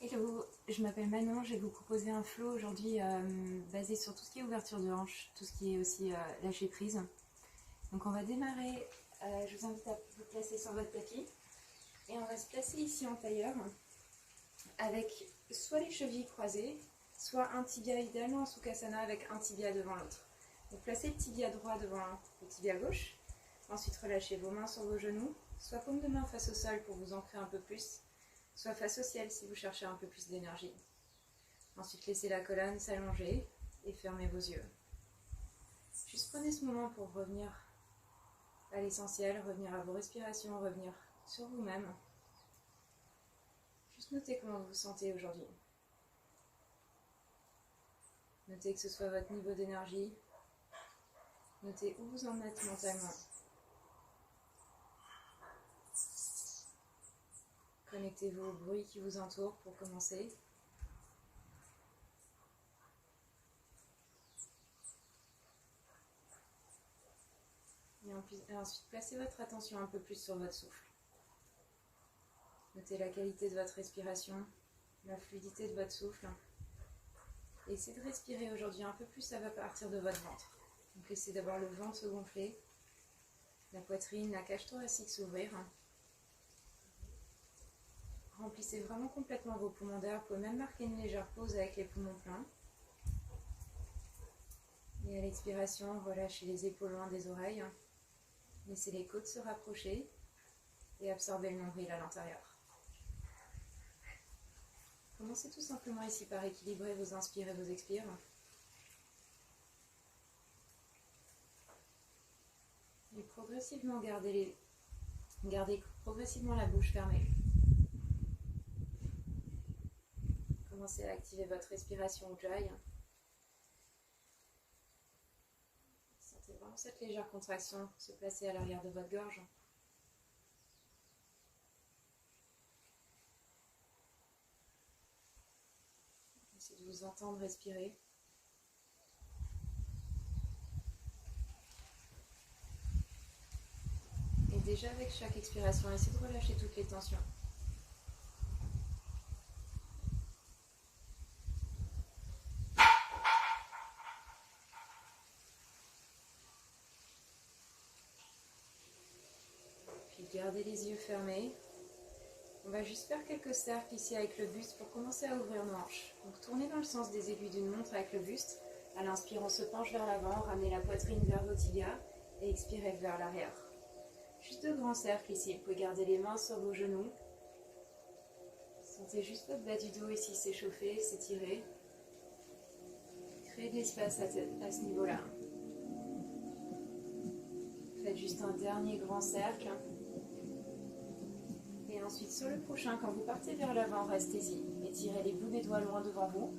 Hello, je m'appelle Manon, je vais vous proposer un flow aujourd'hui basé sur tout ce qui est ouverture de hanche, tout ce qui est aussi lâcher prise. Donc on va démarrer, je vous invite à vous placer sur votre tapis et on va se placer ici en tailleur avec soit les chevilles croisées, soit un tibia idéalement en Sukhasana avec un tibia devant l'autre. Donc placez le tibia droit devant le tibia gauche, ensuite relâchez vos mains sur vos genoux, soit paume de main face au sol pour vous ancrer un peu plus, soit face au ciel si vous cherchez un peu plus d'énergie. Ensuite, laissez la colonne s'allonger et fermez vos yeux. Juste prenez ce moment pour revenir à l'essentiel, revenir à vos respirations, revenir sur vous-même. Juste notez comment vous vous sentez aujourd'hui. Notez que ce soit votre niveau d'énergie. Notez où vous en êtes mentalement. Connectez-vous au bruit qui vous entoure pour commencer. Et ensuite, placez votre attention un peu plus sur votre souffle. Notez la qualité de votre respiration, la fluidité de votre souffle. Et essayez de respirer aujourd'hui un peu plus, ça va partir de votre ventre. Donc laissez d'abord le ventre se gonfler, la poitrine, la cage thoracique s'ouvrir. Remplissez vraiment complètement vos poumons d'air. Vous pouvez même marquer une légère pause avec les poumons pleins. Et à l'expiration, relâchez les épaules loin des oreilles. Laissez les côtes se rapprocher et absorbez le nombril à l'intérieur. Commencez tout simplement ici par équilibrer vos inspires et vos expires. Et progressivement, gardez progressivement la bouche fermée. Commencez à activer votre respiration Ujjayi. Sentez vraiment cette légère contraction se placer à l'arrière de votre gorge. Essayez de vous entendre respirer. Et déjà avec chaque expiration, essayez de relâcher toutes les tensions. Puis gardez les yeux fermés. On va juste faire quelques cercles ici avec le buste pour commencer à ouvrir nos hanches. Donc tournez dans le sens des aiguilles d'une montre avec le buste. À l'inspire, on se penche vers l'avant, ramenez la poitrine vers vos tibias et expirez vers l'arrière. Juste de grands cercles ici. Vous pouvez garder les mains sur vos genoux. Sentez juste votre bas du dos ici s'échauffer, s'étirer. Créez de l'espace à ce niveau-là. Faites juste un dernier grand cercle. Et ensuite, sur le prochain, quand vous partez vers l'avant, restez-y. Étirez les bouts des doigts loin devant vous.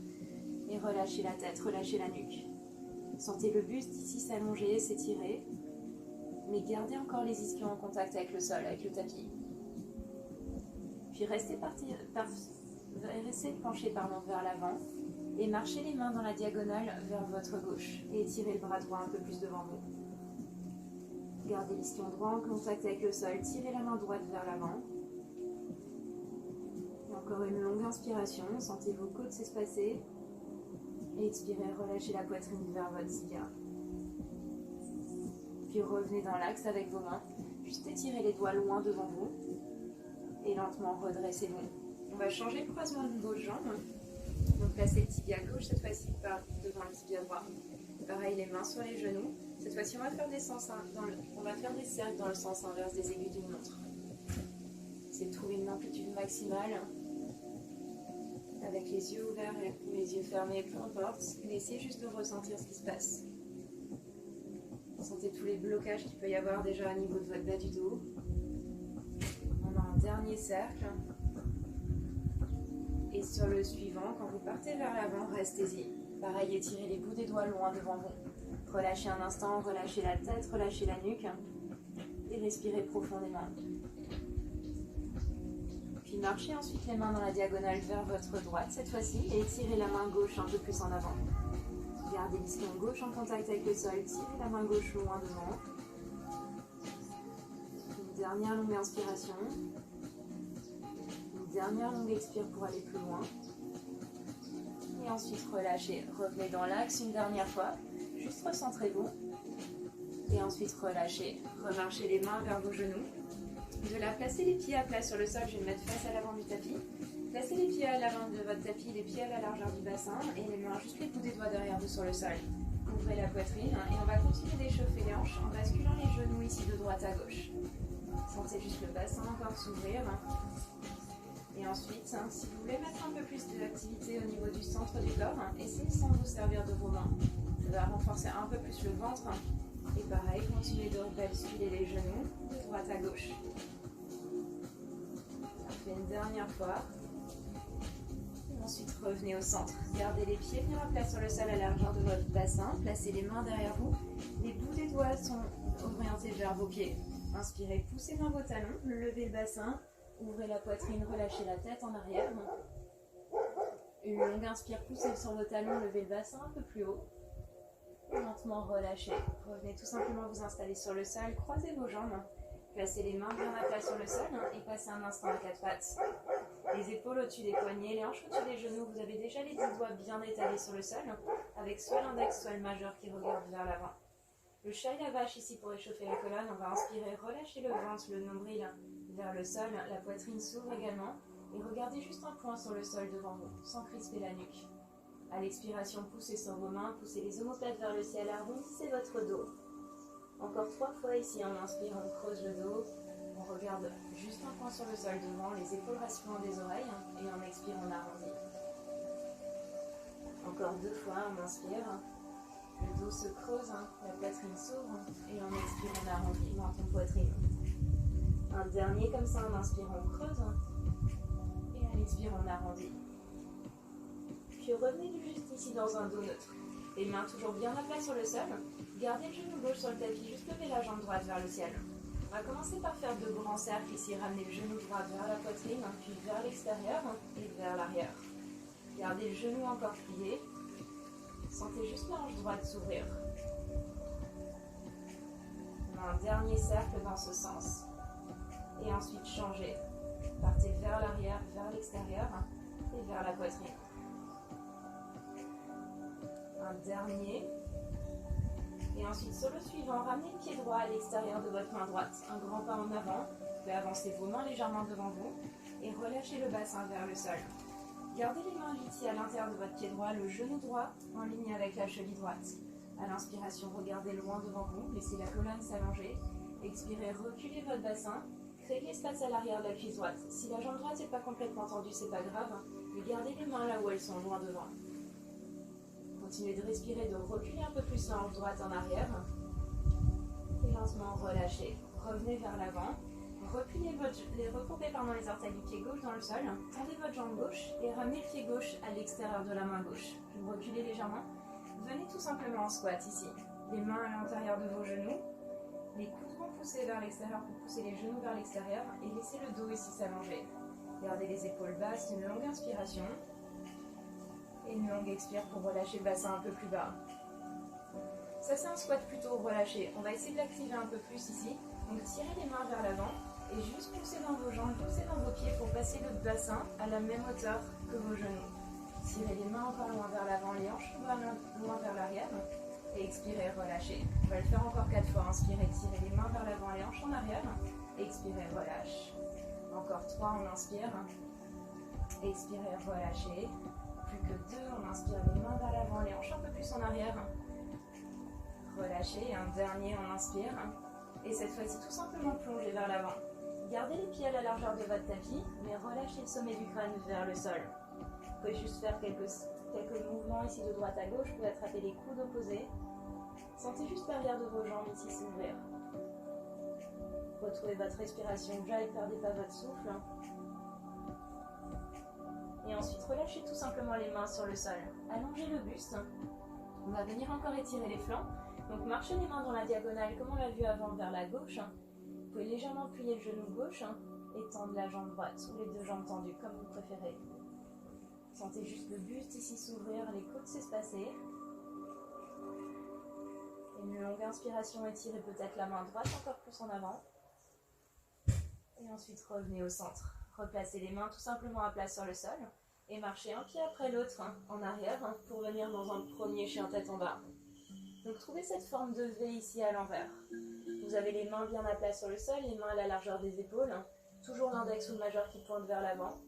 Et relâchez la tête, relâchez la nuque. Sentez le buste ici s'allonger, s'étirer. Mais gardez encore les ischions en contact avec le sol, avec le tapis. Puis restez penché vers l'avant. Et marchez les mains dans la diagonale vers votre gauche. Et étirez le bras droit un peu plus devant vous. Gardez l'ischion droit en contact avec le sol. Tirez la main droite vers l'avant. Encore une longue inspiration, sentez vos côtes s'espacer et expirez, relâchez la poitrine vers votre tibia. Puis revenez dans l'axe avec vos mains, juste étirez les doigts loin devant vous et lentement redressez-vous. On va changer le croisement de vos jambes, donc placez le tibia gauche cette fois-ci devant le tibia droit. Pareil, les mains sur les genoux. Cette fois-ci, on va faire des cercles dans le sens inverse des aiguilles d'une montre. C'est de trouver une amplitude maximale. Avec les yeux ouverts ou les yeux fermés, peu importe, mais essayez juste de ressentir ce qui se passe. Sentez tous les blocages qu'il peut y avoir déjà au niveau de votre bas du dos. On a un dernier cercle. Et sur le suivant, quand vous partez vers l'avant, restez-y. Pareil, étirez les bouts des doigts loin devant vous. Relâchez un instant, relâchez la tête, relâchez la nuque. Et respirez profondément. Puis marchez ensuite les mains dans la diagonale vers votre droite cette fois-ci et étirez la main gauche un peu plus en avant. Gardez l'ischion gauche en contact avec le sol, tirez la main gauche loin devant. Une dernière longue inspiration. Une Dernière longue expire pour aller plus loin. Et ensuite relâchez. Revenez dans l'axe une dernière fois. Juste recentrez-vous. Et ensuite relâchez. Remarchez les mains vers vos genoux. De là, placez les pieds à plat sur le sol. Je vais me mettre face à l'avant du tapis. Placez les pieds à l'avant de votre tapis, les pieds à la largeur du bassin et les mains juste les bouts des doigts derrière vous sur le sol. Ouvrez la poitrine et on va continuer d'échauffer les hanches en basculant les genoux ici de droite à gauche. Sentez juste le bassin encore s'ouvrir. Et ensuite, si vous voulez mettre un peu plus d'activité au niveau du centre du corps, essayez sans vous servir de vos mains. Ça va renforcer un peu plus le ventre. Et pareil, continuez de basculer les genoux de droite à gauche. On fait une dernière fois. Et ensuite, revenez au centre. Gardez les pieds bien à plat sur le sol à la largeur de votre bassin. Placez les mains derrière vous. Les bouts des doigts sont orientés vers vos pieds. Inspirez, poussez dans vos talons, levez le bassin, ouvrez la poitrine, relâchez la tête en arrière. Une longue inspire, poussez sur vos talons, levez le bassin un peu plus haut. Lentement relâchez. Revenez tout simplement vous installer sur le sol, croisez vos jambes, placez les mains bien à plat sur le sol et passez un instant à quatre pattes. Les épaules au-dessus des poignets, les hanches au-dessus des genoux, vous avez déjà les 10 doigts bien étalés sur le sol, avec soit l'index, soit le majeur qui regarde vers l'avant. Le chat et la vache ici pour échauffer la colonne, on va inspirer, relâcher le ventre, le nombril vers le sol, la poitrine s'ouvre également et regardez juste un point sur le sol devant vous, sans crisper la nuque. À l'expiration, poussez sur vos mains, poussez les omoplates vers le ciel, arrondissez votre dos. Encore 3 fois ici, on inspire, on creuse le dos, on regarde juste un point sur le sol devant, les épaules restent loin des oreilles et on expire, on arrondit. Encore 2 fois, on inspire. Le dos se creuse, la poitrine s'ouvre et on expire, on arrondit, menton, poitrine. Un dernier comme ça, on inspire, on creuse et à l'expire, on arrondit. Puis revenez juste ici dans un dos neutre. Les mains toujours bien à plat sur le sol. Gardez le genou gauche sur le tapis, juste levez la jambe droite vers le ciel. On va commencer par faire 2 grands cercles ici, ramener le genou droit vers la poitrine, puis vers l'extérieur et vers l'arrière. Gardez le genou encore plié. Sentez juste la hanche droite s'ouvrir. Un dernier cercle dans ce sens. Et ensuite changez. Partez vers l'arrière, vers l'extérieur et vers la poitrine. Un dernier. Et ensuite sur le suivant, ramenez le pied droit à l'extérieur de votre main droite. Un grand pas en avant. Vous pouvez avancer vos mains légèrement devant vous et relâchez le bassin vers le sol. Gardez les mains ici à l'intérieur de votre pied droit, le genou droit en ligne avec la cheville droite. À l'inspiration, regardez loin devant vous, laissez la colonne s'allonger. Expirez, reculez votre bassin, créez l'espace à l'arrière de la cuisse droite. Si la jambe droite n'est pas complètement tendue, c'est pas grave, mais gardez les mains là où elles sont, loin devant. Continuez de respirer, de reculer un peu plus la hanche droite en arrière. Et lentement relâchez. Revenez vers l'avant. Recourbez les orteils du pied gauche dans le sol, tendez votre jambe gauche et ramenez le pied gauche à l'extérieur de la main gauche. Vous reculez légèrement. Venez tout simplement en squat ici. Les mains à l'intérieur de vos genoux, les coudes vont pousser vers l'extérieur pour pousser les genoux vers l'extérieur et laissez le dos ici s'allonger. Gardez les épaules basses, une longue inspiration et une longue expire pour relâcher le bassin un peu plus bas. Ça c'est un squat plutôt relâché. On va essayer de l'activer un peu plus ici. Donc tirez les mains vers l'avant et juste poussez dans vos jambes, poussez dans vos pieds pour passer le bassin à la même hauteur que vos genoux. Tirez les mains encore loin vers l'avant, les hanches loin vers l'arrière et expirez, relâchez. On va le faire encore 4 fois. Inspirez, tirez les mains vers l'avant, les hanches en arrière. Expirez, relâche. Encore 3, on inspire. Expirez, relâchez. Plus que 2, on inspire les mains vers l'avant, les hanches un peu plus en arrière. Relâchez. Un dernier, on inspire. Et cette fois-ci, tout simplement plongez vers l'avant. Gardez les pieds à la largeur de votre tapis, mais relâchez le sommet du crâne vers le sol. Vous pouvez juste faire quelques mouvements ici de droite à gauche. Vous pouvez attraper les coudes opposés. Sentez juste l'arrière de vos jambes ici s'ouvrir. Retrouvez votre respiration, déjà, et ne perdez pas votre souffle. Et ensuite, relâchez tout simplement les mains sur le sol. Allongez le buste. On va venir encore étirer les flancs. Donc marchez les mains dans la diagonale comme on l'a vu avant vers la gauche. Vous pouvez légèrement plier le genou gauche et tendre la jambe droite ou les 2 jambes tendues comme vous préférez. Sentez juste le buste ici s'ouvrir, les côtes s'espacer. Une longue inspiration, étirez peut-être la main droite encore plus en avant. Et ensuite revenez au centre. Replacez les mains tout simplement à plat sur le sol et marchez un pied après l'autre en arrière pour venir dans un premier chien tête en bas. Donc trouvez cette forme de V ici à l'envers. Vous avez les mains bien à plat sur le sol, les mains à la largeur des épaules, toujours l'index ou le majeur qui pointe vers l'avant.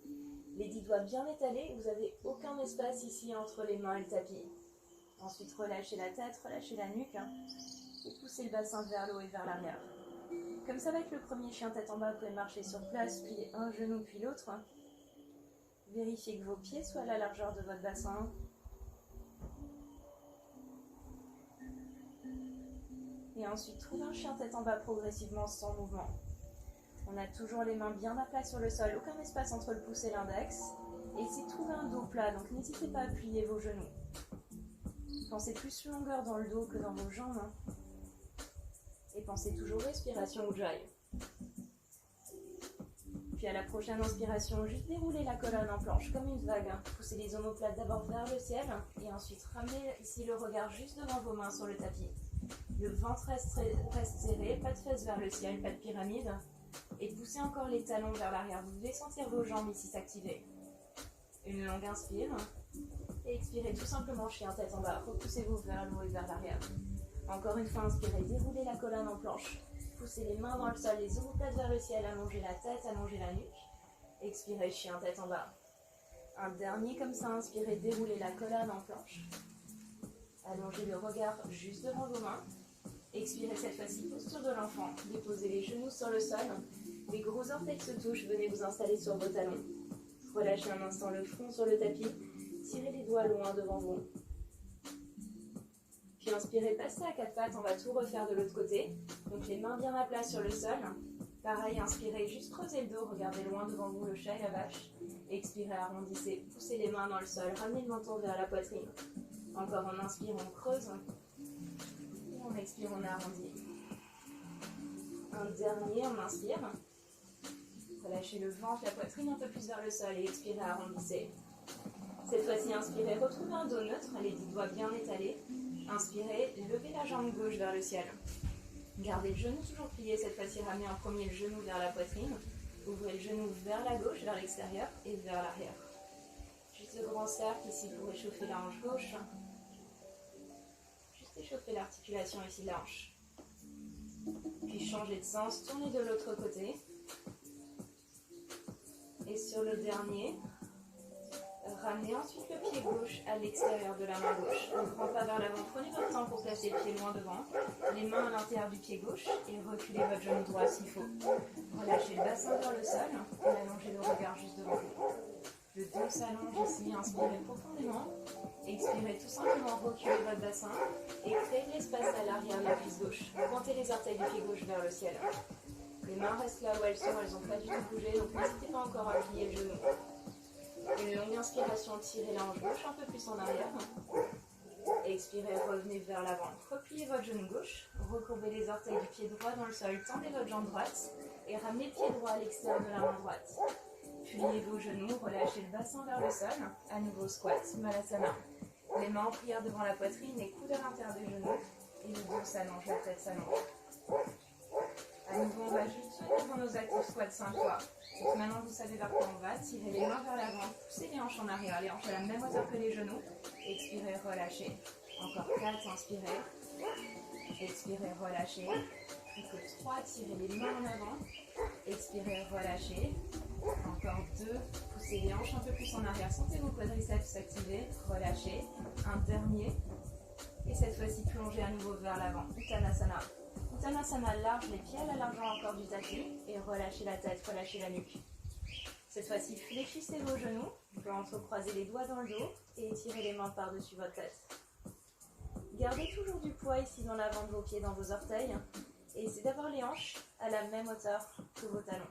Les 10 doigts bien étalés, vous n'avez aucun espace ici entre les mains et le tapis. Ensuite relâchez la tête, relâchez la nuque et poussez le bassin vers le haut et vers l'arrière. Comme ça va être le premier chien tête en bas, vous pouvez marcher sur place, puis un genou puis l'autre. Vérifiez que vos pieds soient à la largeur de votre bassin. Et ensuite, trouvez un chien tête en bas progressivement sans mouvement. On a toujours les mains bien à plat sur le sol, aucun espace entre le pouce et l'index. Et essayez de trouver un dos plat, donc n'hésitez pas à plier vos genoux. Pensez plus longueur dans le dos que dans vos jambes. Et pensez toujours respiration Ujjayi. Puis à la prochaine inspiration, juste déroulez la colonne en planche comme une vague. Poussez les omoplates d'abord vers le ciel et ensuite ramenez ici le regard juste devant vos mains sur le tapis. Le ventre reste serré, pas de fesses vers le ciel, pas de pyramide. Et poussez encore les talons vers l'arrière. Vous devez sentir vos jambes ici s'activer. Une longue inspire. Et expirez tout simplement chien tête en bas. Repoussez-vous vers le haut et vers l'arrière. Encore une fois, inspirez, déroulez la colonne en planche. Poussez les mains dans le sol, les omoplates vers le ciel, allongez la tête, allongez la nuque. Expirez, chien tête en bas. Un dernier comme ça, inspirez, déroulez la colonne en planche. Allongez le regard juste devant vos mains. Expirez cette fois-ci, posture de l'enfant. Déposez les genoux sur le sol. Les gros orteils se touchent, venez vous installer sur vos talons. Relâchez un instant le front sur le tapis. Tirez les doigts loin devant vous. Puis inspirez, passez à quatre pattes, on va tout refaire de l'autre côté. Donc les mains bien à plat sur le sol. Pareil, inspirez, juste creusez le dos, regardez loin devant vous le chat et la vache. Expirez, arrondissez, poussez les mains dans le sol, ramenez le menton vers la poitrine. Encore on inspire, on creuse. Et on expire, on arrondit. Un dernier, on inspire. Relâchez le ventre, la poitrine un peu plus vers le sol et expirez, arrondissez. Cette fois-ci, inspirez, retrouvez un dos neutre, les 10 doigts bien étalés. Inspirez, levez la jambe gauche vers le ciel. Gardez le genou toujours plié, cette fois-ci ramenez en premier le genou vers la poitrine. Ouvrez le genou vers la gauche, vers l'extérieur et vers l'arrière. Juste le grand cercle ici pour échauffer la hanche gauche. Juste échauffer l'articulation ici de la hanche. Puis changez de sens, tournez de l'autre côté. Et sur le dernier, ramenez ensuite le pied gauche à l'extérieur de la main gauche. Un grand pas vers l'avant, prenez votre temps pour placer le pied loin devant. Les mains à l'intérieur du pied gauche et reculez votre genou droit s'il faut. Relâchez le bassin vers le sol et allongez le regard juste devant vous. Le dos s'allonge ici, inspirez profondément. Expirez tout simplement, reculez votre bassin et créez de l'espace à l'arrière de la cuisse gauche. Pointez les orteils du pied gauche vers le ciel. Les mains restent là où elles sont, elles n'ont pas du tout bougé, donc n'hésitez pas encore à plier le genou. Une longue inspiration, tirez la hanche gauche un peu plus en arrière. Expirez, revenez vers l'avant. Repliez votre genou gauche, recourbez les orteils du pied droit dans le sol, tendez votre jambe droite et ramenez le pied droit à l'extérieur de la main droite. Pliez vos genoux, relâchez le bassin vers le sol. À nouveau squat, Malasana. Les mains en prière devant la poitrine, les coudes à l'intérieur des genoux et le dos s'allonge, la tête s'allonge. À nouveau, on va juste suivre nos actifs squats 5 fois. Donc maintenant, vous savez vers quoi on va. Tirez les mains vers l'avant, poussez les hanches en arrière, les hanches à la même hauteur que les genoux. Expirez, relâchez. Encore 4, inspirez. Expirez, relâchez. Plus que 3, tirez les mains en avant. Expirez, relâchez. Encore 2, poussez les hanches un peu plus en arrière. Sentez vos quadriceps s'activer. Relâchez. Un dernier. Et cette fois-ci, plongez à nouveau vers l'avant. Uttanasana. Uttanasana large, les pieds à la largeur encore du tapis. Et relâchez la tête, relâchez la nuque. Cette fois-ci, fléchissez vos genoux. Vous pouvez entrecroiser les doigts dans le dos et étirez les mains par-dessus votre tête. Gardez toujours du poids ici dans l'avant de vos pieds, dans vos orteils. Et essayez d'avoir les hanches à la même hauteur que vos talons.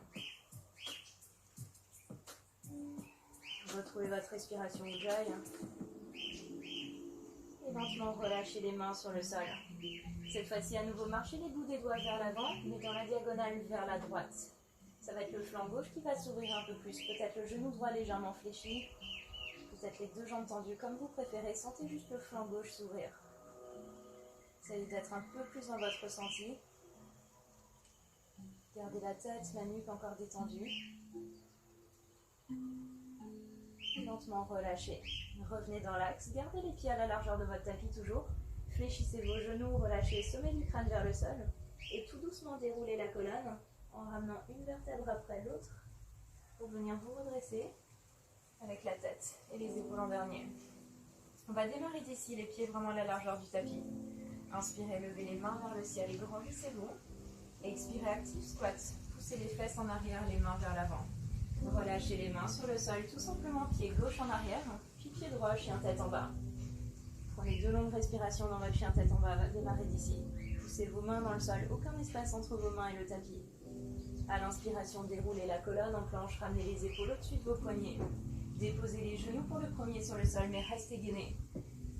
Retrouvez votre respiration Ujjayi. Et lentement relâchez les mains sur le sol. Cette fois-ci, à nouveau, marchez les bouts des doigts vers l'avant, mais dans la diagonale vers la droite. Ça va être le flanc gauche qui va s'ouvrir un peu plus. Peut-être le genou droit légèrement fléchi. Peut-être les deux jambes tendues, comme vous préférez. Sentez juste le flanc gauche s'ouvrir. Essayez d'être un peu plus dans votre ressenti. Gardez la tête, la nuque encore détendue. Lentement relâchez. Revenez dans l'axe. Gardez les pieds à la largeur de votre tapis toujours. Fléchissez vos genoux, relâchez le sommet du crâne vers le sol. Et tout doucement déroulez la colonne en ramenant une vertèbre après l'autre pour venir vous redresser avec la tête et les épaules en dernier. On va démarrer d'ici, les pieds vraiment à la largeur du tapis. Inspirez, levez les mains vers le ciel et grandissez-vous. Expirez, active squat. Poussez les fesses en arrière, les mains vers l'avant. Relâchez les mains sur le sol, tout simplement pied gauche en arrière, puis pied droit, chien tête en bas. Prenez 2 longues respirations dans votre chien tête en bas, démarrez d'ici. Poussez vos mains dans le sol, aucun espace entre vos mains et le tapis. À l'inspiration, déroulez la colonne en planche, ramenez les épaules au-dessus de vos poignets. Déposez les genoux pour le premier sur le sol, mais restez gainés.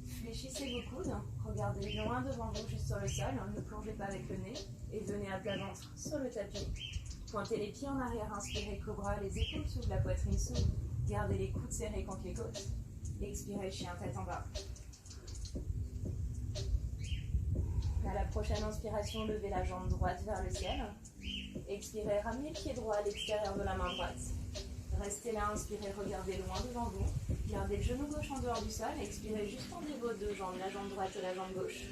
Fléchissez vos coudes, regardez loin devant vous, juste sur le sol, ne plongez pas avec le nez, et venez à plat ventre sur le tapis. Pointez les pieds en arrière, inspirez, cobra, les épaules s'ouvrent, la poitrine s'ouvre. Gardez les coudes serrés contre les côtes. Expirez, chien tête en bas. À la prochaine inspiration, levez la jambe droite vers le ciel. Expirez, ramenez le pied droit à l'extérieur de la main droite. Restez là, inspirez, regardez loin devant vous. Gardez le genou gauche en dehors du sol. Expirez, juste tendez vos 2 jambes, la jambe droite et la jambe gauche.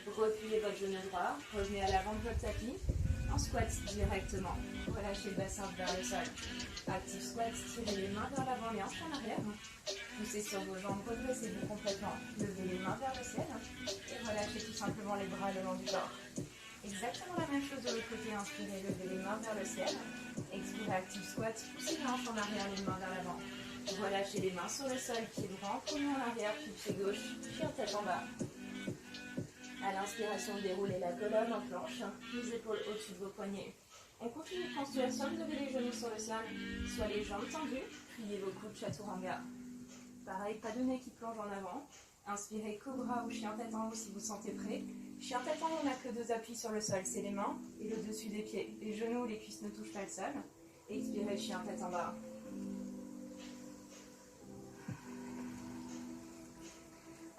Repliez votre genou droit, revenez à l'avant de votre tapis. En squat directement. Relâchez le bassin vers le sol. Active squat, tirez les mains vers l'avant, les hanches en arrière. Poussez sur vos jambes, redressez-vous complètement. Levez les mains vers le ciel et relâchez tout simplement les bras le long du corps. Exactement la même chose de l'autre côté. Inspirez, levez les mains vers le ciel. Expirez, active squat, poussez les hanches en arrière, les mains vers l'avant. Relâchez les mains sur le sol, pied droit, premier en arrière, puis pied gauche, chien tête en bas. À l'inspiration, déroulez la colonne en planche, les épaules au-dessus de vos poignets. On continue de construire, soit vous levez les genoux sur le sol, soit les jambes tendues, pliez vos coudes, chaturanga. Pareil, pas de nez qui plonge en avant. Inspirez, cobra ou chien tête en haut si vous sentez prêt. Chien tête en haut, on n'a que 2 appuis sur le sol, c'est les mains et le dessus des pieds. Les genoux ou les cuisses ne touchent pas le sol. Expirez, chien tête en bas.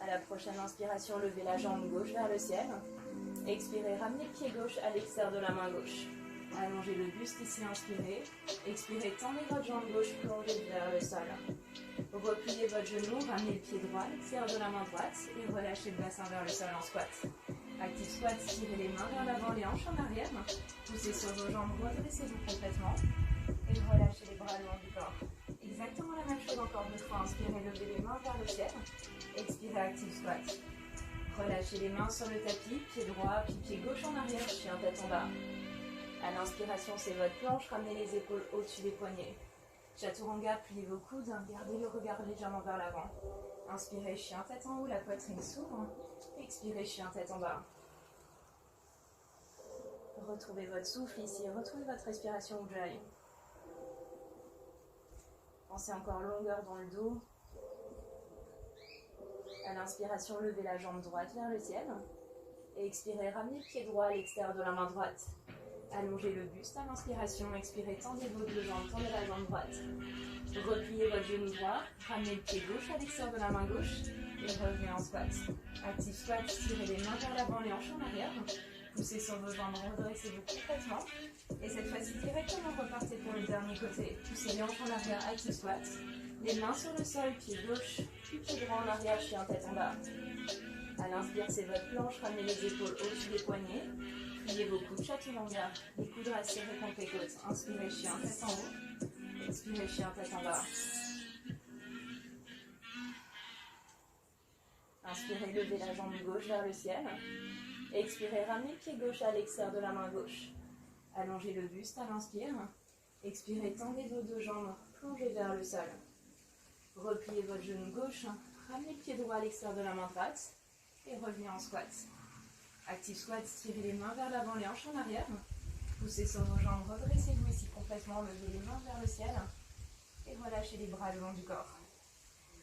À la prochaine inspiration, levez la jambe gauche vers le ciel. Expirez, ramenez le pied gauche à l'extérieur de la main gauche. Allongez le buste ici, inspirez. Expirez, tendez votre jambe gauche, plongez vers le sol. Repliez votre genou, ramenez le pied droit à l'extérieur de la main droite et relâchez le bassin vers le sol en squat. Active squat, tirez les mains vers l'avant, les hanches en arrière. Poussez sur vos jambes, redressez-vous complètement et relâchez les bras le long du corps. Exactement la même chose encore 2 fois. Inspirez, levez les mains vers le ciel. Expirez, active squat. Relâchez les mains sur le tapis, pied droit, puis pied gauche en arrière, chien tête en bas. À l'inspiration, c'est votre planche, ramenez les épaules au-dessus des poignets. Chaturanga, pliez vos coudes, gardez le regard légèrement vers l'avant. Inspirez, chien tête en haut, la poitrine s'ouvre. Expirez, chien tête en bas. Retrouvez votre souffle ici, retrouvez votre respiration Ujjayi. Pensez encore longueur dans le dos. À l'inspiration, levez la jambe droite vers le ciel. Et expirez, ramenez le pied droit à l'extérieur de la main droite. Allongez le buste à l'inspiration. Expirez, tendez vos 2 jambes, tendez la jambe droite. Repliez votre genou droit. Ramenez le pied gauche à l'extérieur de la main gauche. Et revenez en squat. Active squat, tirez les mains vers l'avant, les hanches en arrière. Poussez sur vos jambes, redressez-vous complètement. Et cette fois-ci, directement repartez pour le dernier côté. Poussez les hanches en arrière, active squat. Les mains sur le sol, pied gauche, puis pied droit en arrière, chien tête en bas. À l'inspire, c'est votre planche, ramenez les épaules au-dessus des poignets. Pliez vos coudes, chaturanga. Les coudes restent serrés contre les côtes. Inspirez, chien tête en haut. Expirez, chien tête en bas. Inspirez, levez la jambe gauche vers le ciel. Expirez, ramenez le pied gauche à l'extérieur de la main gauche. Allongez le buste à l'inspire. Expirez, tendez vos 2 jambes, plongez vers le sol. Repliez votre genou gauche, ramenez le pied droit à l'extérieur de la main droite et revenez en squat. Active squat, tirez les mains vers l'avant, les hanches en arrière. Poussez sur vos jambes, redressez-vous ici complètement, levez les mains vers le ciel et relâchez les bras le long du corps.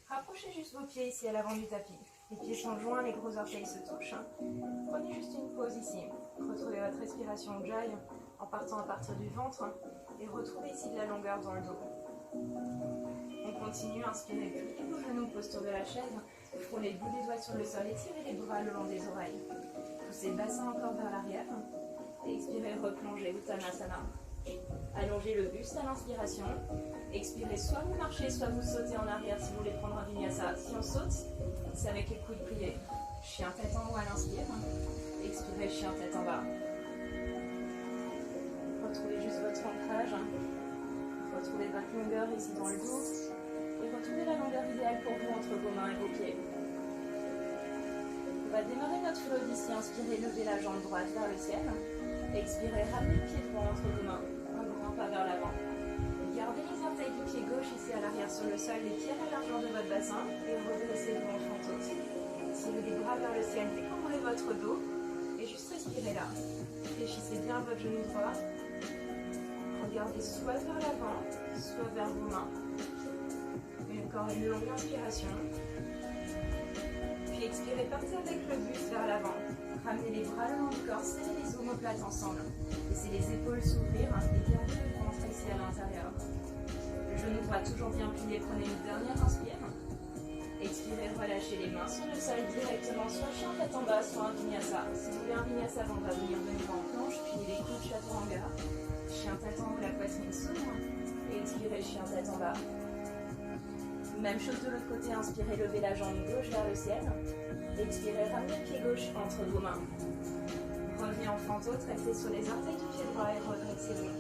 Rapprochez juste vos pieds ici à l'avant du tapis. Les pieds sont joints, les gros orteils se touchent. Prenez juste une pause ici. Retrouvez votre respiration Ujjayi en partant à partir du ventre et retrouvez ici de la longueur dans le dos. On continue, inspirez, pliez vos genoux, posture de la chaise, frôlez le bout des doigts sur le sol, étirez les bras le long des oreilles. Poussez le bassin encore vers l'arrière et expirez, replongez, Uttanasana. Allongez le buste à l'inspiration, Expirez, soit vous marchez, soit vous sautez en arrière si vous voulez prendre un vinyasa. Si on saute, c'est avec les coudes pliés. Chien tête en haut à l'inspire. Expirez, chien tête en bas. Retrouvez juste votre ancrage. Retrouvez votre longueur ici dans le dos. Et retrouvez la longueur idéale pour vous entre vos mains et vos pieds. On va démarrer notre flow d'ici. Inspirez, levez la jambe droite vers le ciel. Expirez, ramenez le pied droit entre vos mains. Un grand pas vers l'avant. Gardez les orteils du pied gauche ici à l'arrière sur le sol, les pieds à la largeur de votre bassin et redressez-vous en fantôme. Tirez les bras vers le ciel, décombrez votre dos et juste respirez là. Fléchissez bien votre genou droit. Regardez soit vers l'avant, soit vers vos mains. Et encore une longue inspiration. Puis expirez, partez avec le buste vers l'avant. Ramenez les bras le long du corps, serrez les omoplates ensemble. Laissez les épaules s'ouvrir et gardez le ventre ici à l'intérieur. Le genou droit toujours bien plié, prenez une dernière inspire. Expirez, relâchez les mains sur le sol directement, soit chien tête en bas, soit un vinyasa. Si vous voulez un vinyasa, on va venir de nouveau en planche, puis les coudes chaturanga. Chien tête en haut, la poitrine s'ouvre. Et expirez, chien tête en bas. Même chose de l'autre côté, inspirez, levez la jambe gauche vers le ciel. Expirez, ramenez le pied gauche entre vos mains. Revenez en fantôme, restez sur les orteils du pied droit et redressez-vous.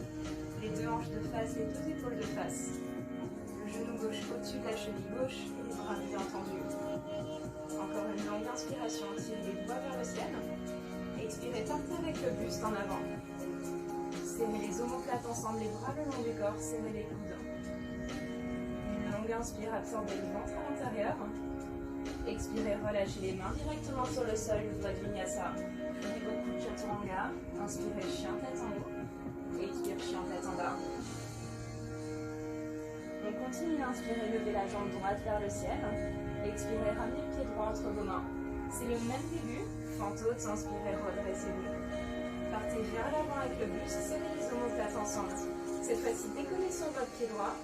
Les deux hanches de face, les deux épaules de face. Le genou gauche au-dessus de la cheville gauche et les bras bien tendus. Encore une longue inspiration, tirez les doigts vers le ciel. Expirez, partez avec le buste en avant. Serrez les omoplates ensemble, les bras le long du corps, serrez les coudes. Une longue inspire, absorbez le ventre à l'intérieur. Expirez, relâchez les mains directement sur le sol de votre vinyasa. Prenez votre coude chaturanga. Inspirez, chien tête en haut. Expire, chien tête en bas. On continue, inspirez, levez la jambe droite vers le ciel. Expirez, ramenez le pied droit entre vos mains. C'est le même début. Fantôme, inspirez, redressez-vous. Partez vers l'avant avec le buste, serrez les omoplates ensemble. Cette fois-ci, décollez sur votre pied droit.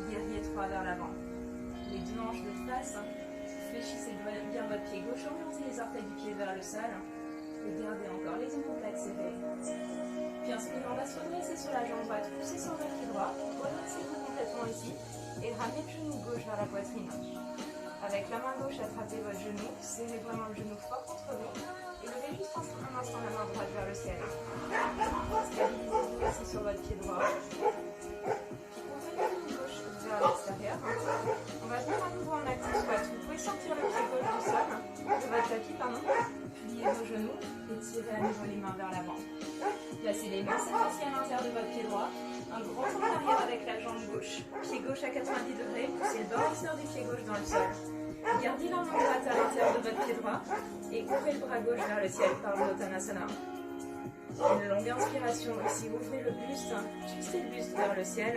Guerrier 3 vers l'avant. Les deux hanches de face. Fléchissez bien votre pied gauche, orientez les orteils du pied vers le sol et gardez encore les omoplates serrées. Puis inspirez, on va se redresser sur la jambe droite, poussez sur votre pied droit, redressez-vous complètement ici et ramenez le genou gauche vers la poitrine. Avec la main gauche, attrapez votre genou, serrez vraiment le genou fort contre vous et levez juste un instant la main droite vers le ciel. Stabilisez-vous ici sur votre pied droit. Vers l'extérieur. On va venir à nouveau en active squat. Vous pouvez sortir le pied gauche du sol, de votre tapis, pliez vos genoux et tirez à nouveau les mains vers l'avant. Placez les mains cette fois-ci à l'intérieur de votre pied droit. Un grand tour en arrière avec la jambe gauche. Pied gauche à 90 degrés, poussez le bord extérieur du pied gauche dans le sol. Gardez la main droite à l'intérieur de votre pied droit et ouvrez le bras gauche vers le ciel par l'Uttanasana. Une longue inspiration ici, ouvrez le buste, twistez le buste vers le ciel.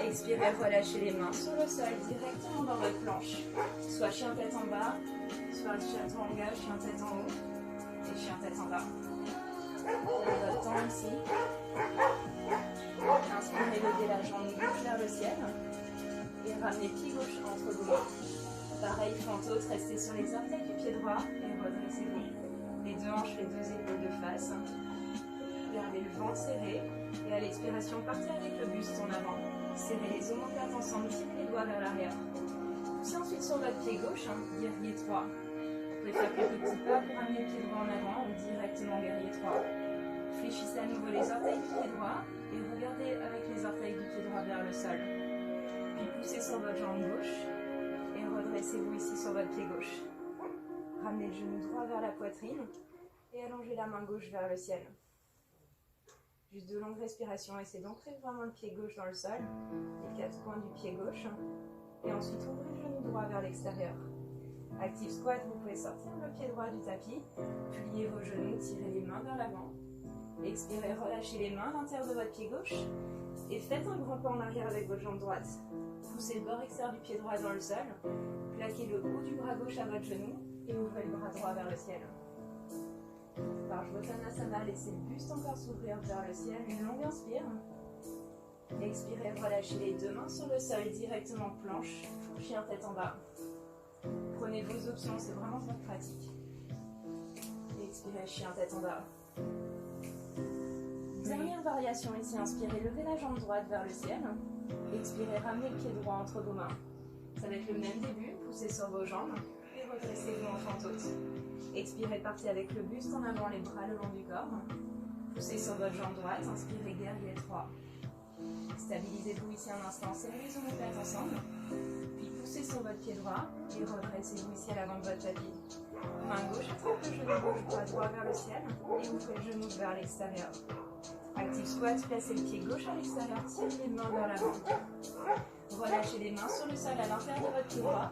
Expirez, relâchez les mains sur le sol directement dans votre planche. Soit chien tête en bas, soit chaturanga, chien tête en haut et chien tête en bas. Prenez votre temps ici. Inspirez, levez la jambe gauche vers le ciel et ramenez pied gauche entre vos mains. Pareil, fantôme, restez sur les orteils du pied droit et redressez-vous. Les deux hanches, les deux épaules de face. Gardez le ventre serré et à l'expiration, partez avec le buste en avant. Serrez les omoplates ensemble, tirez les doigts vers l'arrière. Poussez ensuite sur votre pied gauche, guerrier 3. Vous pouvez faire quelques petits pas pour amener le pied droit en avant ou directement guerrier 3. Fléchissez à nouveau les orteils du pied droit et regardez avec les orteils du pied droit vers le sol. Puis poussez sur votre jambe gauche et redressez-vous ici sur votre pied gauche. Ramenez le genou droit vers la poitrine et allongez la main gauche vers le ciel. Juste de longues respirations, essayez d'ancrer vraiment le pied gauche dans le sol, les quatre coins du pied gauche, et ensuite ouvrez le genou droit vers l'extérieur. Active squat, vous pouvez sortir le pied droit du tapis, pliez vos genoux, tirez les mains vers l'avant. Expirez, relâchez les mains à l'intérieur de votre pied gauche, et faites un grand pas en arrière avec votre jambe droite. Poussez le bord extérieur du pied droit dans le sol, plaquez le haut du bras gauche à votre genou, et ouvrez le bras droit vers le ciel. Par Uttanasana, laissez le buste encore s'ouvrir vers le ciel. Une longue inspire. Expirez, relâchez les deux mains sur le sol directement planche. Chien tête en bas. Prenez vos options, c'est vraiment votre pratique. Expirez, chien tête en bas. Dernière variation ici, inspirez, levez la jambe droite vers le ciel. Expirez, ramenez le pied droit entre vos mains. Ça va être le même début, poussez sur vos jambes et redressez-vous en fente haute. Expirez, partez avec le buste en avant, les bras le long du corps. Poussez sur votre jambe droite, inspirez, guerrier 3. Stabilisez-vous ici un instant, serrez les omoplates ensemble. Puis poussez sur votre pied droit et redressez-vous ici à l'avant de votre tapis. Main gauche, attrape le genou gauche, bras droit vers le ciel et ouvrez le genou vers l'extérieur. Active squat, placez le pied gauche à l'extérieur, tirez les mains vers l'avant. Relâchez les mains sur le sol à l'intérieur de votre pied droit.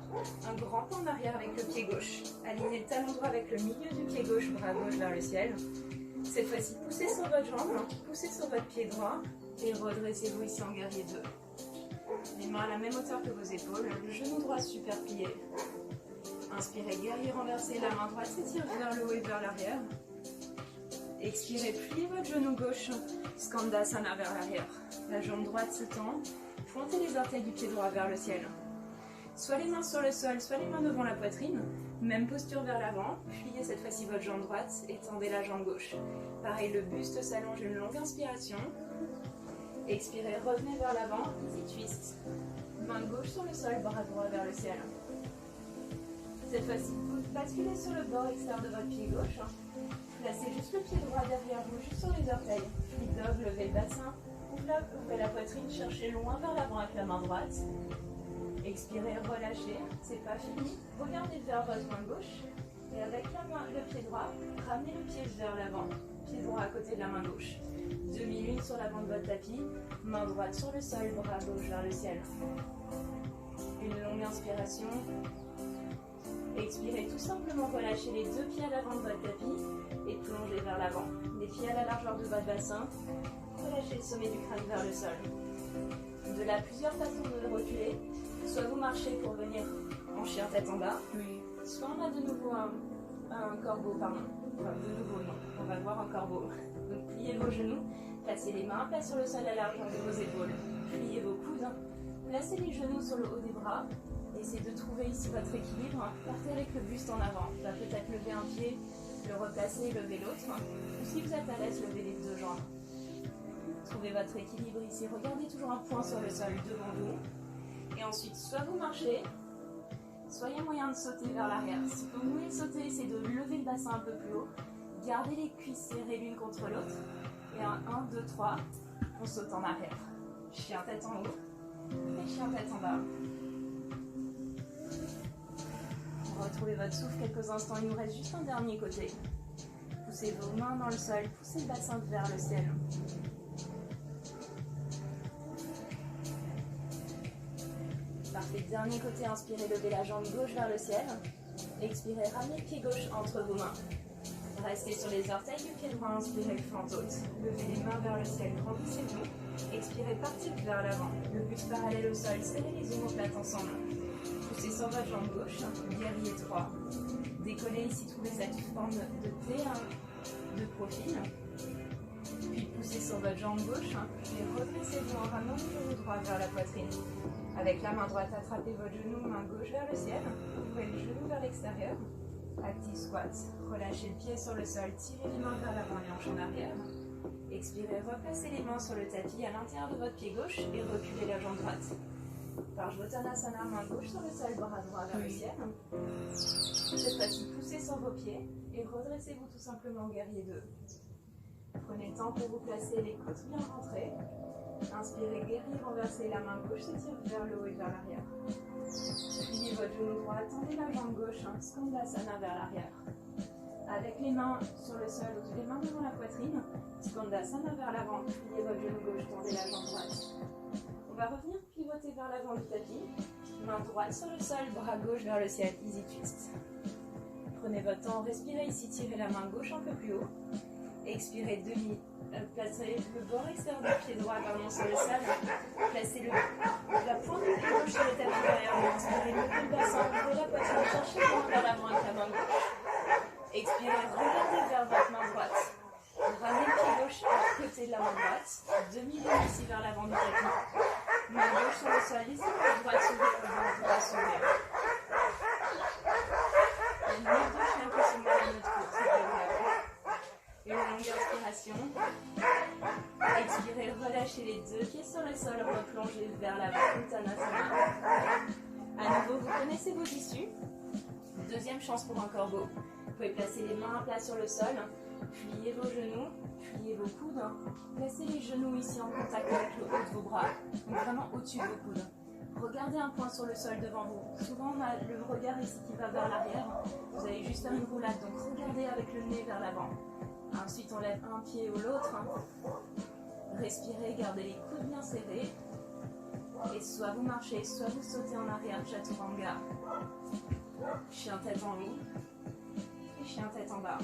Un grand pas en arrière avec le pied gauche. Alignez le talon droit avec le milieu du pied gauche, bras gauche vers le ciel. Cette fois-ci, poussez sur votre jambe, poussez sur votre pied droit et redressez-vous ici en guerrier 2. Les mains à la même hauteur que vos épaules, le genou droit super plié. Inspirez, guerrier renversé, la main droite s'étire vers le haut et vers l'arrière. Expirez, pliez votre genou gauche, Skandasana vers l'arrière. La jambe droite se tend, pointez les orteils du pied droit vers le ciel. Soit les mains sur le sol, soit les mains devant la poitrine. Même posture vers l'avant, pliez cette fois-ci votre jambe droite et tendez la jambe gauche. Pareil, le buste s'allonge, une longue inspiration. Expirez, revenez vers l'avant, easy twist. Main gauche sur le sol, bras droit vers le ciel. Cette fois-ci, vous basculez sur le bord extérieur de votre pied gauche. Placez juste le pied droit derrière vous, juste sur les orteils. Puis dog, levez le bassin, ouvrez la poitrine, cherchez loin vers l'avant avec la main droite. Expirez, relâchez, c'est pas fini. Regardez vers votre main gauche. Et avec le pied droit, ramenez le pied vers l'avant. Pied droit à côté de la main gauche. Demi-lune sur l'avant de votre tapis. Main droite sur le sol, bras gauche vers le ciel. Une longue inspiration. Expirez, tout simplement relâchez les deux pieds à l'avant de votre tapis et plongez vers l'avant. Les pieds à la largeur de votre bassin. Relâchez le sommet du crâne vers le sol. De là, plusieurs façons de reculer. Soit vous marchez pour venir en chien tête en bas, soit on a de nouveau un corbeau, pardon. Enfin, de nouveau, non, on va voir un corbeau. Donc pliez vos genoux, placez les mains plats sur le sol à la largeur de vos épaules. Pliez vos coudes, placez les genoux sur le haut des bras. Essayez de trouver ici votre équilibre. Partez avec le buste en avant. Vous allez peut-être lever un pied, le replacer, lever l'autre. Ou si vous êtes à l'aise, levez les deux jambes. Trouvez votre équilibre ici. Regardez toujours un point sur le sol devant vous. Et ensuite, soit vous marchez, soit il y a moyen de sauter vers l'arrière. Si vous voulez sauter, essayez de lever le bassin un peu plus haut. Gardez les cuisses serrées l'une contre l'autre. Et un 1, 2, 3, on saute en arrière. Chien tête en haut et chien tête en bas. Retrouvez votre souffle quelques instants. Il nous reste juste un dernier côté. Poussez vos mains dans le sol. Poussez le bassin vers le ciel. Parfait. Dernier côté. Inspirez, levez la jambe gauche vers le ciel. Expirez, ramenez le pied gauche entre vos mains. Restez sur les orteils du pied droit. Inspirez, fente haute. Levez les mains vers le ciel. Grandissez-vous. Expirez, partez vers l'avant. Le buste parallèle au sol. Serrez les omoplates ensemble. Poussez sur votre jambe gauche, guerrier 3. Décollez ici, trouvez cette forme de T de profil. Puis poussez sur votre jambe gauche et redressez-vous en ramenant le genou droit vers la poitrine. Avec la main droite, attrapez votre genou, main gauche vers le ciel. Ouvrez le genou vers l'extérieur. Active squat. Relâchez le pied sur le sol, tirez les mains vers l'avant et hanche en arrière. Expirez, replacez les mains sur le tapis à l'intérieur de votre pied gauche et reculez la jambe droite. Parshvottanasana, main gauche sur le sol, bras droit vers le ciel. Cette fois-ci, poussez sur vos pieds et redressez-vous tout simplement en guerrier 2. Prenez le temps pour vous placer, les côtes bien rentrées. Inspirez, guerrier renversé, la main gauche s'étire vers le haut et vers l'arrière. Pliez votre genou droit, tendez la jambe gauche, Skandasana vers l'arrière. Avec les mains sur le sol, les mains devant la poitrine, Skandasana vers l'avant, pliez votre genou gauche, tendez la jambe droite. On va revenir pivoter vers l'avant du tapis, main droite sur le sol, bras gauche vers le ciel, easy twist. Prenez votre temps, respirez ici, tirez la main gauche un peu plus haut. Expirez placez le bord extérieur du pied droit sur le sol. Placez la pointe du pied gauche sur le tapis derrière vous. Inspirez, levez le bassin, ouvrez la poitrine, cherchez loin vers l'avant avec la main gauche. Expirez, regardez vers votre main droite. Ramenez le pied gauche à côté de la main droite. Demi-lune ici vers l'avant du tapis. Main gauche sur le sol, laissez votre droite s'ouvrir, votre droite s'ouvrir. Une longue douche, j'ai l'impression de notre cours, c'est agréable. Une longue inspiration. Expirez, relâchez les 2 pieds sur le sol, replongez vers l'avant, Uttanasana. À nouveau, vous connaissez vos issues. Deuxième chance pour un corbeau. Vous pouvez placer les mains à plat sur le sol, pliez vos genoux, pliez vos coudes. Placez les genoux ici en contact avec le haut de vos bras, donc vraiment au-dessus de vos coudes. Regardez un point sur le sol devant vous. Souvent, on a le regard ici qui va vers l'arrière. Vous allez juste faire une roulade, donc regardez avec le nez vers l'avant. Ensuite, on lève un pied ou l'autre. Respirez, gardez les coudes bien serrés. Et soit vous marchez, soit vous sautez en arrière, Chaturanga. Chien tête en haut. Et chien tête en bas.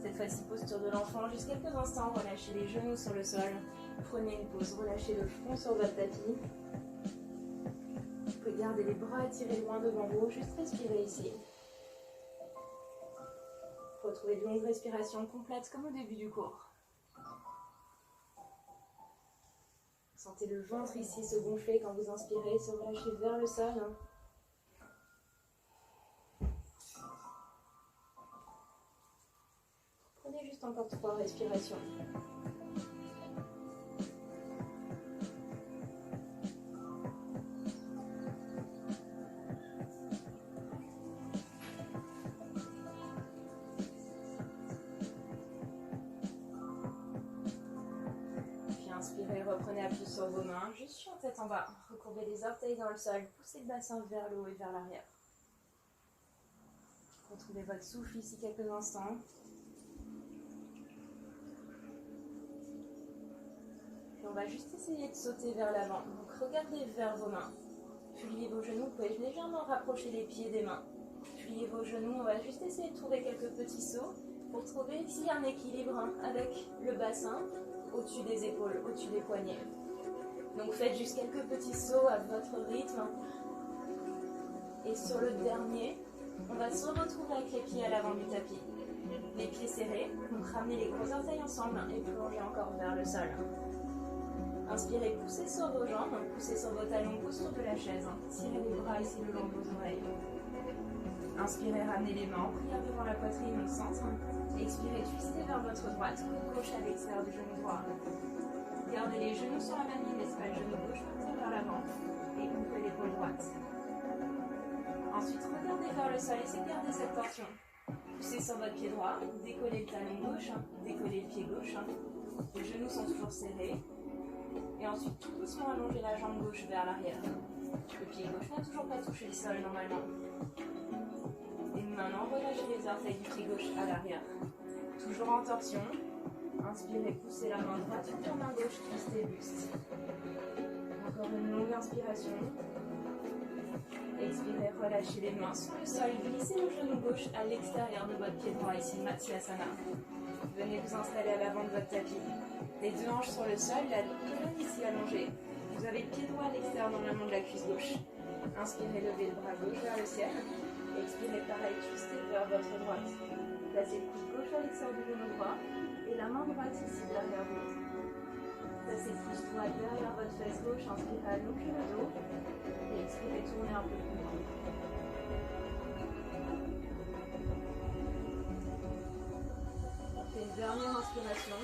Cette fois-ci, posture de l'enfant. Juste quelques instants, relâchez les genoux sur le sol. Prenez une pause, relâchez le front sur votre tapis. Vous pouvez garder les bras étirés loin devant vous. Juste respirer ici. Retrouvez de longues respirations complètes comme au début du cours. Sentez le ventre ici se gonfler quand vous inspirez, se relâcher vers le sol. Prenez juste encore 3 respirations. Inspirez, reprenez appui sur vos mains, juste chien tête en bas. Recourbez les orteils dans le sol, poussez le bassin vers le haut et vers l'arrière. Retrouvez votre souffle ici quelques instants. Puis on va juste essayer de sauter vers l'avant. Donc regardez vers vos mains. Pliez vos genoux, vous pouvez légèrement rapprocher les pieds des mains. Pliez vos genoux, on va juste essayer de trouver quelques petits sauts pour trouver ici un équilibre avec le bassin au-dessus des épaules, au-dessus des poignets. Donc faites juste quelques petits sauts à votre rythme. Et sur le dernier, on va se retrouver avec les pieds à l'avant du tapis. Les pieds serrés, donc ramenez les gros orteils ensemble et plongez encore vers le sol. Inspirez, poussez sur vos jambes, poussez sur vos talons, posture de la chaise. Tirez les bras ici le long de vos oreilles. Inspirez, ramenez les mains en prière devant la poitrine au centre. Expirez, twistez vers votre droite, coude gauche à l'extérieur du genou droit. Gardez les genoux sur la même ligne, laissez pas le genou gauche partir vers l'avant et ouvrez l'épaule droite. Ensuite, regardez vers le sol, essayez de garder cette torsion. Poussez sur votre pied droit, décollez le talon gauche, décollez le pied gauche. Les genoux sont toujours serrés. Et ensuite, tout doucement, allongez la jambe gauche vers l'arrière. Le pied gauche n'a toujours pas touché le sol normalement. Et maintenant, relâchez les orteils du pied gauche à l'arrière. Toujours en torsion. Inspirez, poussez la main droite sur la main gauche, twistez buste. Encore une longue inspiration. Expirez, relâchez les mains sur le sol. Glissez le genou gauche à l'extérieur de votre pied droit, ici, Matsyasana. Venez vous installer à l'avant de votre tapis. Les deux hanches sur le sol, la colonne ici allongée. Vous avez le pied droit à l'extérieur normalement de la cuisse gauche. Inspirez, levez le bras gauche vers le ciel. Expirez, pareil, twistez vers votre droite. Placez le coude gauche à l'extérieur du genou droit et la main droite ici derrière vous. Placez le pouce droit derrière votre fesse gauche. Inspirez, allongez le dos et expirez, tournez un peu plus loin. Une dernière inspiration.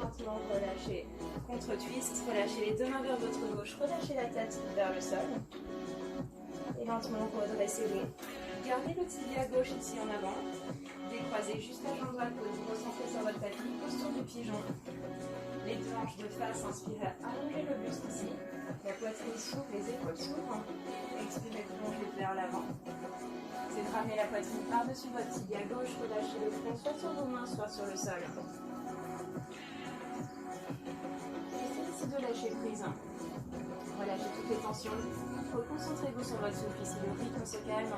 Lentement relâchez. Contre-twist, relâchez les deux mains vers votre gauche, relâchez la tête vers le sol. Et lentement redressez-vous. Gardez le tibia gauche ici en avant. Décroisez juste la jambe droite pour vous recentrer sur votre tapis. Posture du pigeon. Les deux hanches de face, inspirez, allongez le buste ici. La poitrine s'ouvre, les épaules s'ouvrent. Expirez, plongez vers l'avant. C'est de ramener la poitrine par-dessus votre tibia gauche, relâchez le front soit sur vos mains, soit sur le sol. Essayez ici de lâcher prise. Relâchez toutes les tensions. Reconcentrez-vous sur votre souffle ici, le rythme se calme.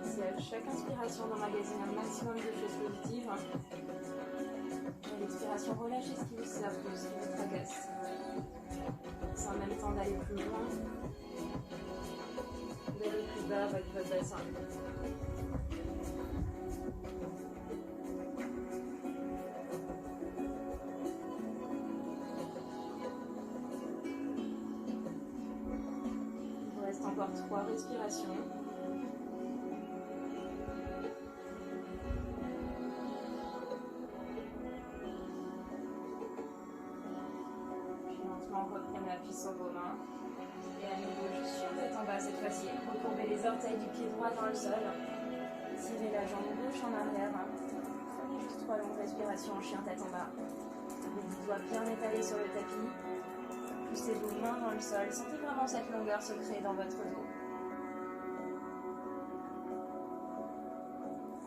Si à chaque inspiration d'emmagasiner un maximum de choses positives, à l'expiration, relâchez ce qui vous sert plus, ce qui vous tracasse. C'est en même temps d'aller plus loin, d'aller plus bas avec votre bassin. Il vous reste encore 3 3 respirations. Reprenez appui sur vos mains. Et à nouveau, juste sur tête en bas cette fois-ci. Recourbez les orteils du pied droit dans le sol. Tirez la jambe gauche en arrière. Prenez juste 3 longues respirations en chien tête en bas. Les doigts bien étalés sur le tapis. Poussez vos mains dans le sol. Sentez vraiment cette longueur se créer dans votre dos.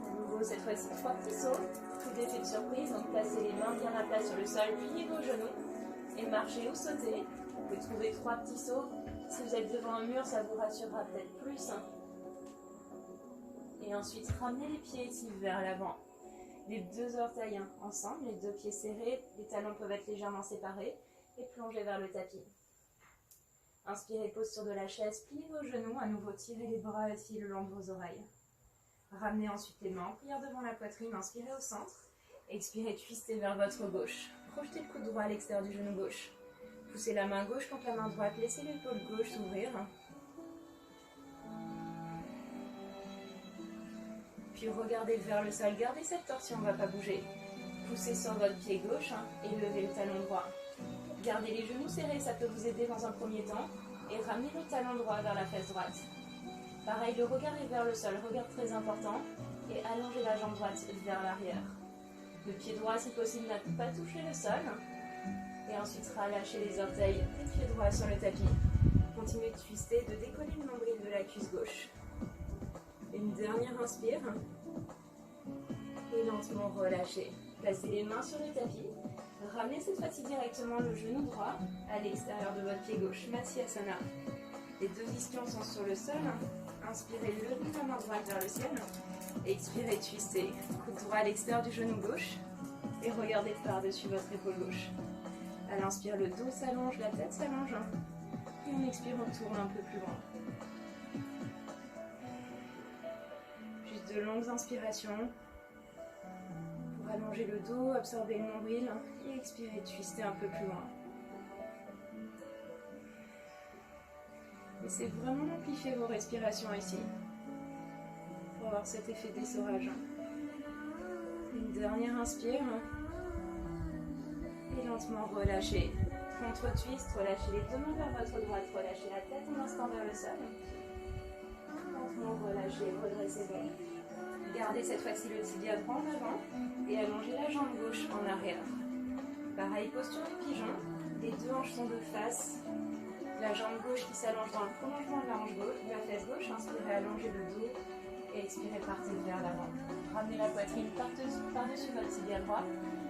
À nouveau, cette fois-ci, 3 petits sauts. Tout effet de surprise. Donc, placez les mains bien à plat sur le sol. Pliez vos genoux. Et marchez ou sautez. Vous pouvez trouver 3 petits sauts. Si vous êtes devant un mur, ça vous rassurera peut-être plus. Et ensuite, ramenez les pieds ici vers l'avant. Les 2 orteils ensemble, les 2 pieds serrés. Les talons peuvent être légèrement séparés. Et plongez vers le tapis. Inspirez, posture de la chaise. Pliez vos genoux. À nouveau, tirez les bras ici le long de vos oreilles. Ramenez ensuite les mains en prière devant la poitrine. Inspirez au centre. Expirez, twistez vers votre gauche. Projetez le coude droit à l'extérieur du genou gauche. Poussez la main gauche contre la main droite. Laissez l'épaule gauche s'ouvrir. Puis regardez vers le sol. Gardez cette torsion, on ne va pas bouger. Poussez sur votre pied gauche et levez le talon droit. Gardez les genoux serrés, ça peut vous aider dans un premier temps. Et ramenez le talon droit vers la fesse droite. Pareil, le regard est vers le sol, regard très important. Et allongez la jambe droite vers l'arrière. Le pied droit, si possible, n'a pas touché le sol. Et ensuite, relâchez les orteils des pieds droits sur le tapis. Continuez de twister, de décoller le nombril de la cuisse gauche. Une dernière inspire. Et lentement relâchez. Placez les mains sur le tapis. Ramenez cette fois-ci directement le genou droit à l'extérieur de votre pied gauche. Matsyasana. Les 2 ischions sont sur le sol. Inspirez, levez la main droite vers le ciel. Expirez, twistez. Coude droit à l'extérieur du genou gauche. Et regardez par-dessus votre épaule gauche. À l'inspire, le dos s'allonge, la tête s'allonge. Et on expire, on tourne un peu plus loin. Juste de longues inspirations. Pour allonger le dos, absorber le nombril. Et expirer, twister un peu plus loin. Essayez vraiment d'amplifier vos respirations ici. Pour avoir cet effet d'essorage. Une dernière inspire. Et lentement relâchez. Contre-twist, relâchez les 2 mains vers votre droite. Relâchez la tête un instant vers le sol. Lentement relâchez, redressez-vous. Gardez cette fois-ci le tibia droit en avant. Et allongez la jambe gauche en arrière. Pareil, posture du pigeon. Les 2 hanches sont de face. La jambe gauche qui s'allonge dans le prolongement de la hanche gauche, de la fesse gauche. Inspirez, allongez le dos. Et expirez, partez vers l'avant. Ramenez la poitrine par-dessus votre tibia droit.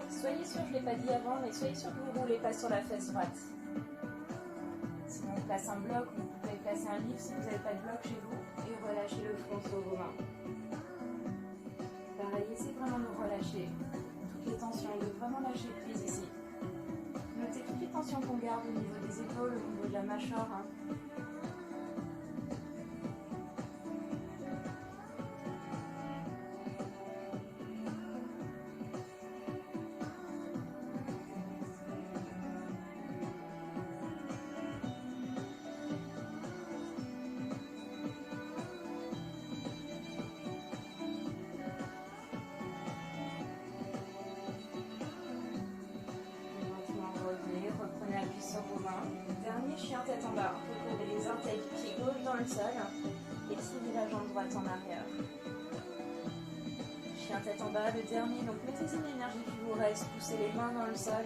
Soyez sûr, je ne l'ai pas dit avant, mais soyez sûr que vous ne roulez pas sur la fesse droite. Sinon, on place un bloc, ou vous pouvez placer un livre si vous n'avez pas de bloc chez vous. Et relâchez le front sur vos mains. Pareil, essayez vraiment de relâcher toutes les tensions, de vraiment lâcher prise ici. Notez toutes les tensions qu'on garde au niveau des épaules, au niveau de la mâchoire. Dernier chien tête en bas. Recouvrez les orteils du pied gauche dans le sol et tirez la jambe droite en arrière. Chien tête en bas, le dernier. Donc mettez une énergie qui vous reste. Poussez les mains dans le sol.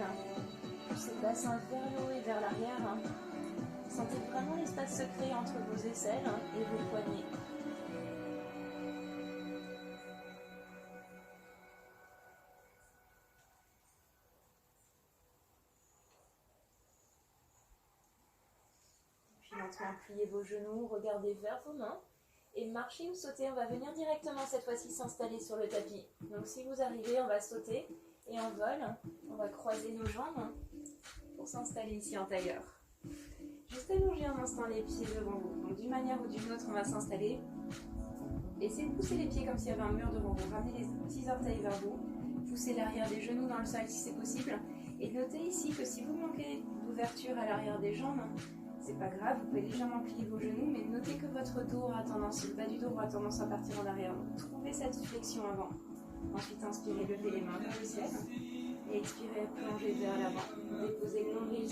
Poussez le bassin vers le haut et vers l'arrière. Sentez vraiment l'espace se créer entre vos aisselles et vos poignets. Lentement pliez vos genoux, regardez vers vos mains et marchez ou sautez. On va venir directement cette fois-ci s'installer sur le tapis. Donc si vous arrivez, on va sauter et en vol, on va croiser nos jambes pour s'installer ici en tailleur. Juste allonger un instant les pieds devant vous. Donc d'une manière ou d'une autre, on va s'installer. Essayez de pousser les pieds comme s'il y avait un mur devant vous. Ramenez les petits orteils vers vous. Poussez l'arrière des genoux dans le sol si c'est possible. Et notez ici que si vous manquez d'ouverture à l'arrière des jambes, c'est pas grave, vous pouvez légèrement plier vos genoux, mais notez que votre dos aura tendance, le bas du dos aura tendance à partir en arrière. Donc trouvez cette flexion avant. Ensuite, inspirez, levez les mains vers le ciel. Et expirez, plongez vers l'avant. Déposez le nombril